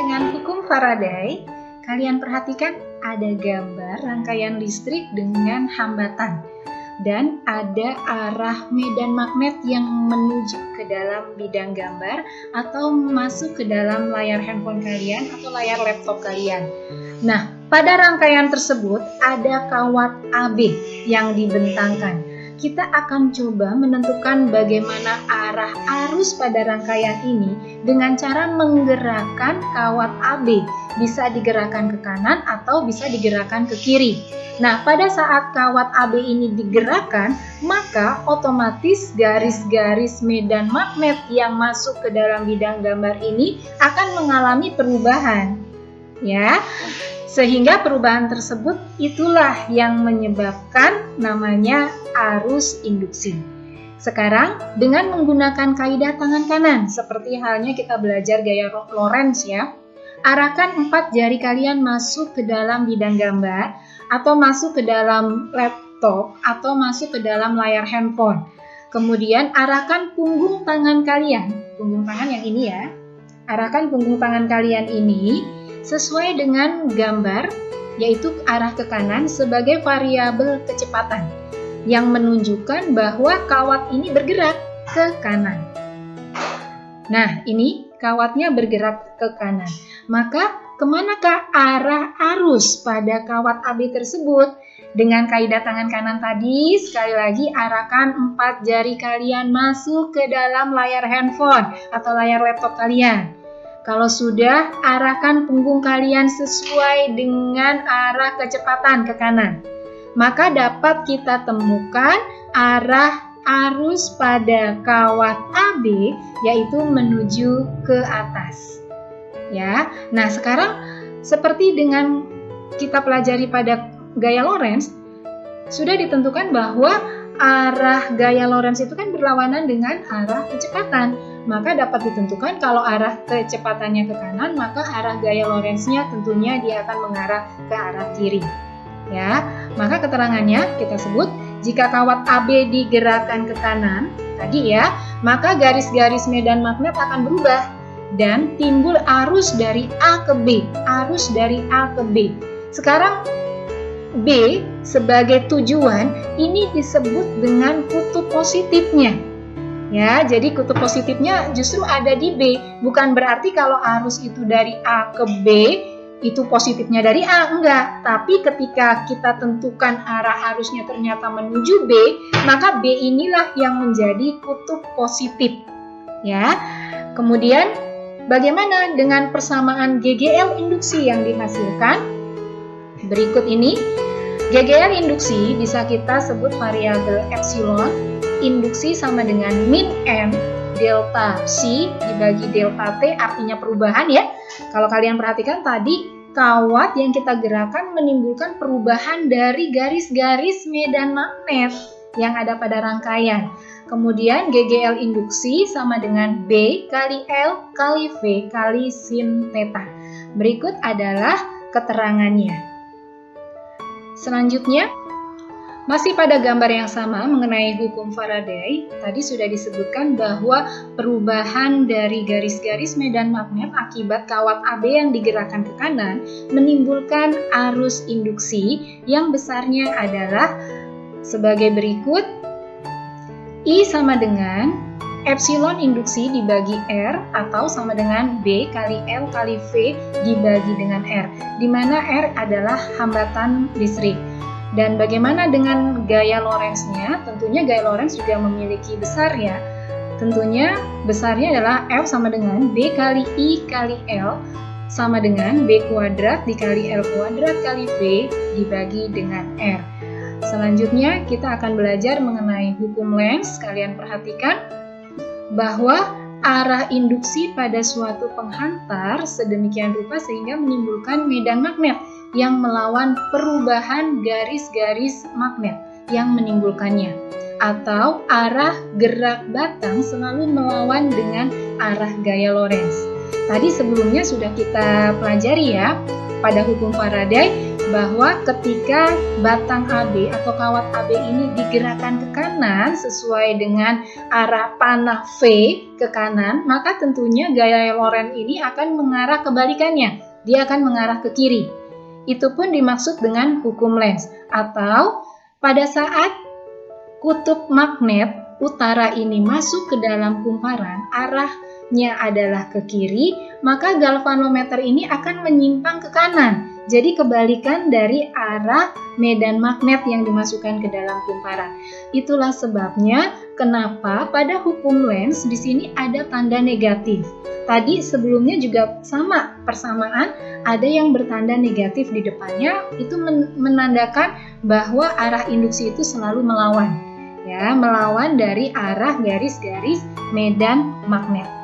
dengan hukum Faraday, kalian perhatikan ada gambar rangkaian listrik dengan hambatan dan ada arah medan magnet yang menuju ke dalam bidang gambar atau masuk ke dalam layar handphone kalian atau layar laptop kalian. Nah, pada rangkaian tersebut ada kawat AB yang dibentangkan. Kita akan coba menentukan bagaimana arah arus pada rangkaian ini dengan cara menggerakkan kawat AB. Bisa digerakkan ke kanan atau bisa digerakkan ke kiri. Nah, pada saat kawat AB ini digerakkan, maka otomatis garis-garis medan magnet yang masuk ke dalam bidang gambar ini akan mengalami perubahan. Ya, sehingga perubahan tersebut itulah yang menyebabkan namanya arus induksi. Sekarang dengan menggunakan kaidah tangan kanan, seperti halnya kita belajar gaya Lorentz ya. Arahkan 4 jari kalian masuk ke dalam bidang gambar, atau masuk ke dalam laptop, atau masuk ke dalam layar handphone. Kemudian arahkan punggung tangan kalian, punggung tangan yang ini ya. Arahkan punggung tangan kalian ini sesuai dengan gambar, yaitu arah ke kanan sebagai variabel kecepatan yang menunjukkan bahwa kawat ini bergerak ke kanan. Nah, ini kawatnya bergerak ke kanan. Maka, kemanakah arah arus pada kawat AB tersebut? Dengan kaidah tangan kanan tadi, sekali lagi arahkan 4 jari kalian masuk ke dalam layar handphone atau layar laptop kalian. Kalau sudah, arahkan punggung kalian sesuai dengan arah kecepatan ke kanan. Maka dapat kita temukan arah arus pada kawat AB yaitu menuju ke atas. Ya. Nah, sekarang seperti dengan kita pelajari pada gaya Lorentz, sudah ditentukan bahwa arah gaya Lorentz itu kan berlawanan dengan arah kecepatan. Maka dapat ditentukan kalau arah kecepatannya ke kanan, maka arah gaya Lorentz-nya tentunya dia akan mengarah ke arah kiri. Ya, maka keterangannya kita sebut jika kawat AB digerakkan ke kanan tadi ya, maka garis-garis medan magnet akan berubah dan timbul arus dari A ke B, arus dari A ke B. Sekarang B sebagai tujuan ini disebut dengan kutub positifnya. Ya, jadi kutub positifnya justru ada di B. Bukan berarti kalau arus itu dari A ke B, itu positifnya dari A, enggak. Tapi ketika kita tentukan arah arusnya ternyata menuju B, maka B inilah yang menjadi kutub positif. Ya. Kemudian bagaimana dengan persamaan GGL induksi yang dihasilkan? Berikut ini. GGL induksi bisa kita sebut variabel epsilon. Induksi sama dengan min M delta C dibagi delta T, artinya perubahan ya. Kalau kalian perhatikan tadi kawat yang kita gerakan menimbulkan perubahan dari garis-garis medan magnet yang ada pada rangkaian. Kemudian GGL induksi sama dengan B kali L kali V kali sin theta. Berikut adalah keterangannya. Selanjutnya, masih pada gambar yang sama mengenai hukum Faraday, tadi sudah disebutkan bahwa perubahan dari garis-garis medan magnet akibat kawat AB yang digerakkan ke kanan menimbulkan arus induksi yang besarnya adalah sebagai berikut. I sama dengan epsilon induksi dibagi R atau sama dengan B kali L kali V dibagi dengan R, di mana R adalah hambatan listrik. Dan bagaimana dengan gaya Lorentz-nya? Tentunya gaya Lorentz juga memiliki besar ya. Tentunya besarnya adalah F sama dengan B kali I kali L sama dengan B kuadrat dikali L kuadrat kali V dibagi dengan R. Selanjutnya kita akan belajar mengenai hukum Lenz. Kalian perhatikan bahwa arah induksi pada suatu penghantar sedemikian rupa sehingga menimbulkan medan magnet yang melawan perubahan garis-garis magnet yang menimbulkannya. Atau arah gerak batang selalu melawan dengan arah gaya Lorentz. Tadi sebelumnya sudah kita pelajari ya pada hukum Faraday bahwa ketika batang AB atau kawat AB ini digerakkan ke kanan sesuai dengan arah panah V ke kanan, maka tentunya gaya Lorentz ini akan mengarah kebalikannya. Dia akan mengarah ke kiri. Itu pun dimaksud dengan hukum Lenz. Atau pada saat kutub magnet utara ini masuk ke dalam kumparan, arahnya adalah ke kiri, maka galvanometer ini akan menyimpang ke kanan. Jadi kebalikan dari arah medan magnet yang dimasukkan ke dalam kumparan. Itulah sebabnya kenapa pada hukum Lenz di sini ada tanda negatif. Tadi sebelumnya juga sama persamaan, ada yang bertanda negatif di depannya, itu menandakan bahwa arah induksi itu selalu melawan. Ya, melawan dari arah garis-garis medan magnet.